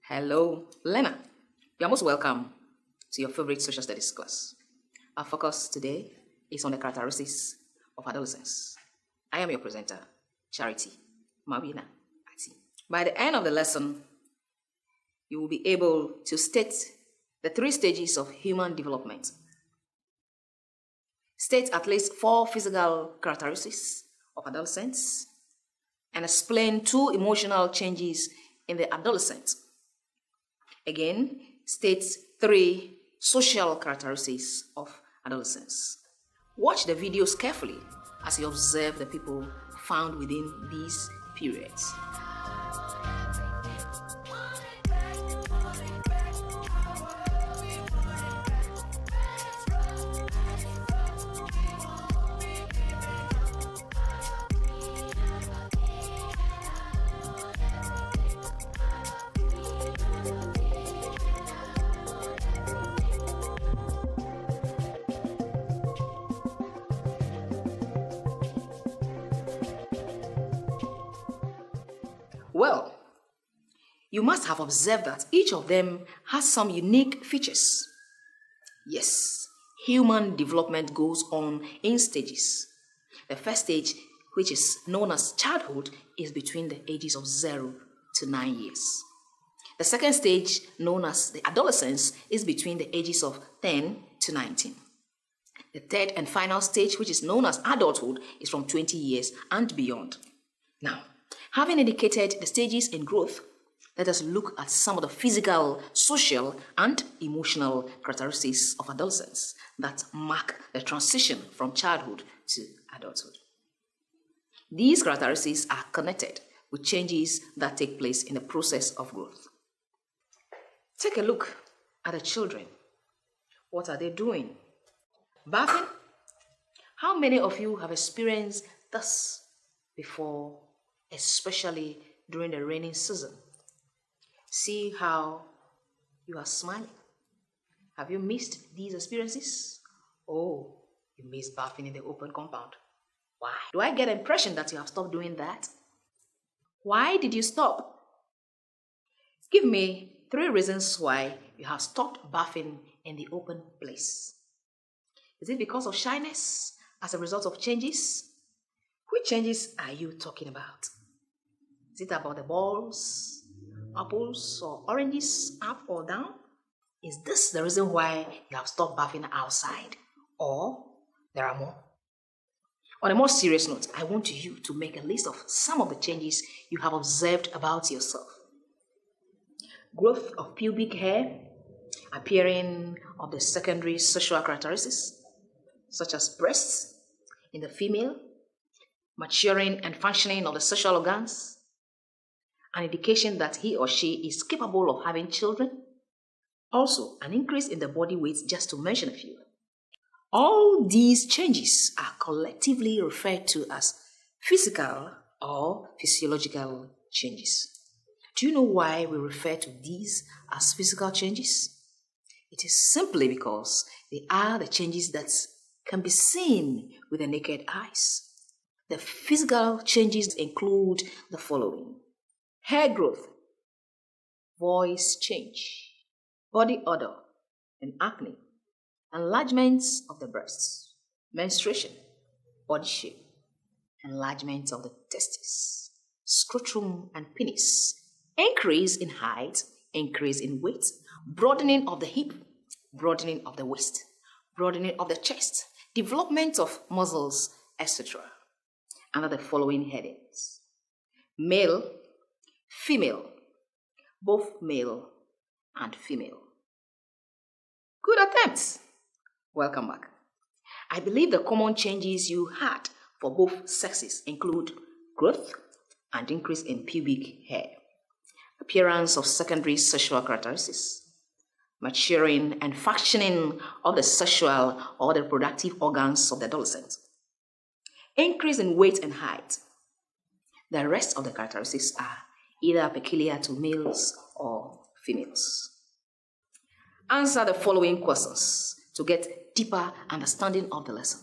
Hello, Lena. You're most welcome to your favorite social studies class. Our focus today is on the characteristics of adolescence. I am your presenter, Charity Mawina Ati. By the end of the lesson, you will be able to state the 3 stages of human development. State at least 4 physical characteristics of adolescence and explain 2 emotional changes in the adolescent. Again, state 3 social characteristics of adolescence. Watch the videos carefully as you observe the people found within these periods. Well, you must have observed that each of them has some unique features. Yes, human development goes on in stages. The first stage, which is known as childhood, is between the ages of 0 to 9 years. The second stage, known as the adolescence, is between the ages of 10 to 19. The third and final stage, which is known as adulthood, is from 20 years and beyond. Now, having indicated the stages in growth, let us look at some of the physical, social, and emotional characteristics of adolescence that mark the transition from childhood to adulthood. These characteristics are connected with changes that take place in the process of growth. Take a look at the children. What are they doing? Bathing? How many of you have experienced this before, especially during the rainy season? See how you are smiling. Have you missed these experiences? Oh, you missed bathing in the open compound. Why? Do I get the impression that you have stopped doing that? Why did you stop? Give me 3 reasons why you have stopped bathing in the open place. Is it because of shyness as a result of changes? Which changes are you talking about? Is it about the balls, apples, or oranges, up or down? Is this the reason why you have stopped bathing outside? Or there are more? On a more serious note, I want you to make a list of some of the changes you have observed about yourself. Growth of pubic hair, appearing of the secondary sexual characteristics, such as breasts in the female, maturing and functioning of the sexual organs, an indication that he or she is capable of having children. Also, an increase in the body weight, just to mention a few. All these changes are collectively referred to as physical or physiological changes. Do you know why we refer to these as physical changes? It is simply because they are the changes that can be seen with the naked eyes. The physical changes include the following: hair growth, voice change, body odor and acne, enlargements of the breasts, menstruation, body shape, enlargement of the testes, scrotum and penis, increase in height, increase in weight, broadening of the hip, broadening of the waist, broadening of the chest, development of muscles, etc. Under the following headings: male, female, both male and female. Good attempts. Welcome back. I believe the common changes you had for both sexes include growth and increase in pubic hair, appearance of secondary sexual characteristics, maturing and functioning of the sexual or the reproductive organs of the adolescent, increase in weight and height. The rest of the characteristics are either peculiar to males or females. Answer the following questions to get deeper understanding of the lesson.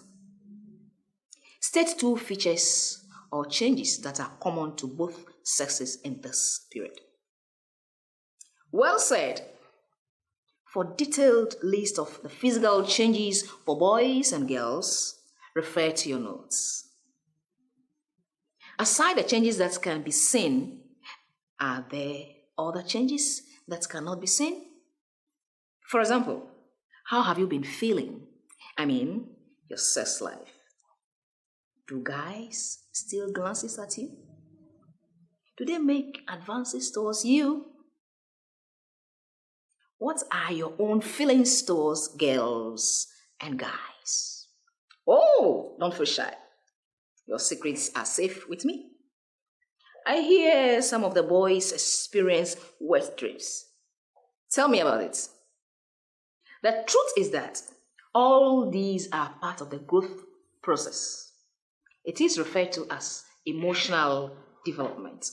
State 2 features or changes that are common to both sexes in this period. Well said. For detailed list of the physical changes for boys and girls, refer to your notes. Aside the changes that can be seen, are there other changes that cannot be seen? For example, how have you been feeling? I mean, your sex life. Do guys still glances at you? Do they make advances towards you? What are your own feelings towards girls and guys? Oh, don't feel shy. Your secrets are safe with me. I hear some of the boys experience wet dreams. Tell me about it. The truth is that all these are part of the growth process. It is referred to as emotional development.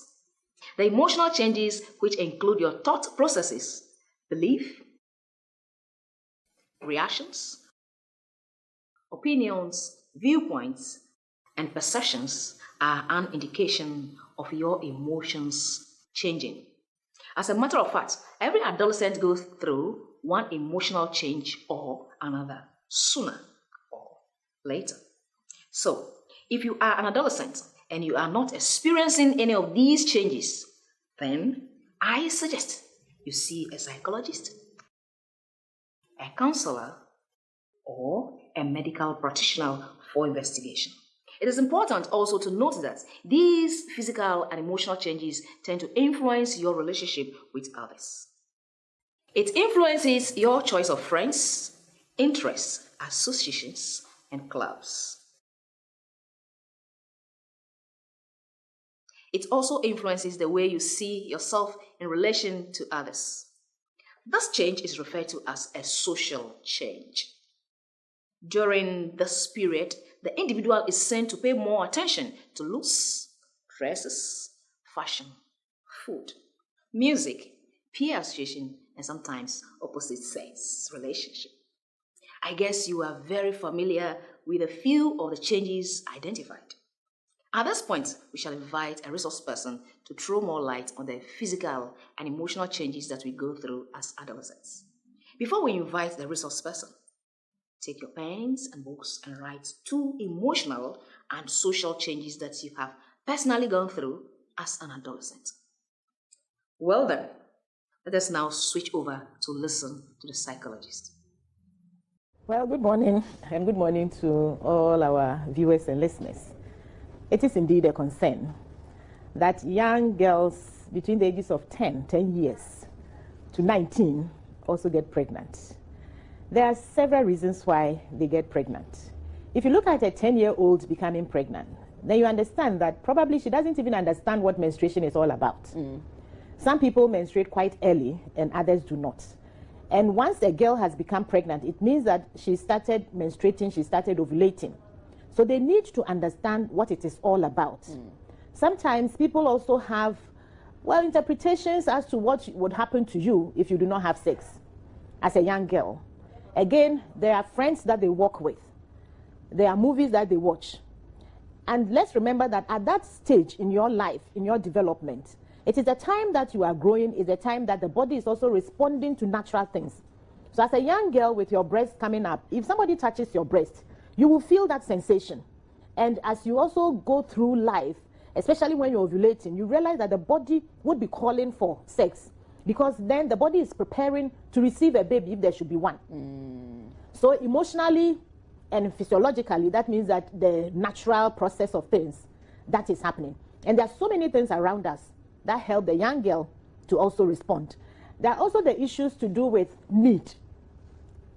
The emotional changes, which include your thought processes, belief, reactions, opinions, viewpoints, and perceptions, are an indication of your emotions changing. As a matter of fact, every adolescent goes through one emotional change or another, sooner or later. So, if you are an adolescent and you are not experiencing any of these changes, then I suggest you see a psychologist, a counselor, or a medical practitioner for investigation. It is important also to note that these physical and emotional changes tend to influence your relationship with others. It influences your choice of friends, interests, associations, and clubs. It also influences the way you see yourself in relation to others. This change is referred to as a social change. During this period, the individual is sent to pay more attention to looks, dresses, fashion, food, music, peer association, and sometimes opposite sex relationship. I guess you are very familiar with a few of the changes identified. At this point, we shall invite a resource person to throw more light on the physical and emotional changes that we go through as adolescents. Before we invite the resource person, take your pens and books and write 2 emotional and social changes that you have personally gone through as an adolescent. Well then, let us now switch over to listen to the psychologist. Well, good morning, and good morning to all our viewers and listeners. It is indeed a concern that young girls between the ages of 10 years to 19 also get pregnant. There are several reasons why they get pregnant. If you look at a 10-year-old becoming pregnant, then you understand that probably she doesn't even understand what menstruation is all about. Some people menstruate quite early and others do not. And once a girl has become pregnant, it means that she started menstruating, she started ovulating. So they need to understand what it is all about. Sometimes people also have, interpretations as to what would happen to you if you do not have sex as a young girl. Again, there are friends that they walk with. There are movies that they watch. And let's remember that at that stage in your life, in your development, it is the time that you are growing, is the time that the body is also responding to natural things. So as a young girl with your breast coming up, if somebody touches your breast, you will feel that sensation. And as you also go through life, especially when you're ovulating, you realize that the body would be calling for sex, because then the body is preparing to receive a baby if there should be one. So emotionally and physiologically, that means that the natural process of things, that is happening. And there are so many things around us that help the young girl to also respond. There are also the issues to do with need.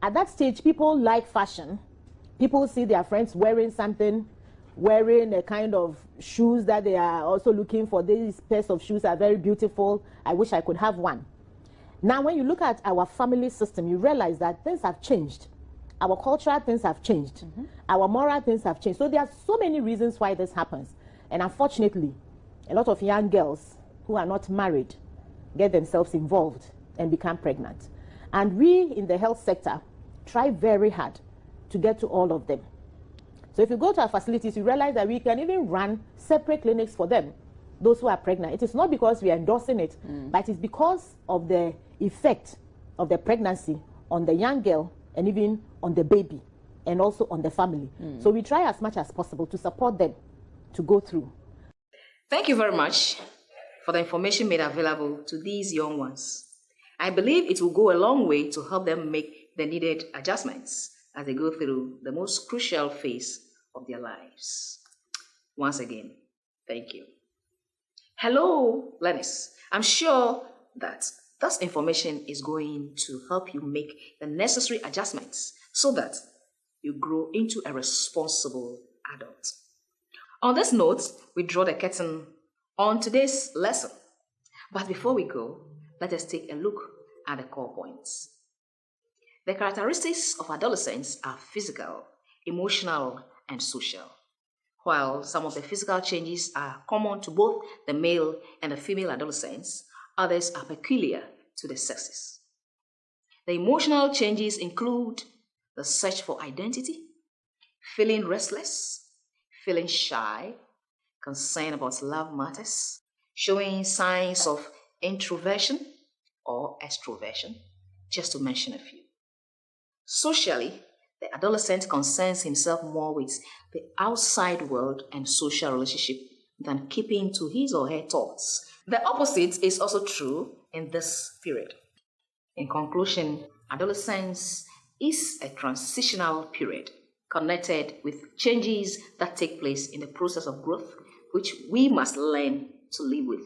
At that stage, people like fashion. People see their friends wearing something, wearing a kind of shoes that they are also looking for. These pairs of shoes are very beautiful. I wish I could have one. Now, when you look at our family system, you realize that things have changed. Our cultural things have changed. Our moral things have changed. So there are so many reasons why this happens. And unfortunately, a lot of young girls who are not married get themselves involved and become pregnant. And we in the health sector try very hard to get to all of them. So if you go to our facilities, you realize that we can even run separate clinics for them, those who are pregnant. It is not because we are endorsing it, but it's because of the effect of the pregnancy on the young girl and even on the baby and also on the family. So we try as much as possible to support them to go through. Thank you very much for the information made available to these young ones. I believe it will go a long way to help them make the needed adjustments as they go through the most crucial phase of their lives. Once again, thank you. Hello, learners. I'm sure that this information is going to help you make the necessary adjustments so that you grow into a responsible adult. On this note, we draw the curtain on today's lesson. But before we go, let us take a look at the core points. The characteristics of adolescence are physical, emotional, and social. While some of the physical changes are common to both the male and the female adolescents, others are peculiar to the sexes. The emotional changes include the search for identity, feeling restless, feeling shy, concern about love matters, showing signs of introversion or extroversion, just to mention a few. Socially, the adolescent concerns himself more with the outside world and social relationship than keeping to his or her thoughts. The opposite is also true in this period. In conclusion, adolescence is a transitional period connected with changes that take place in the process of growth, which we must learn to live with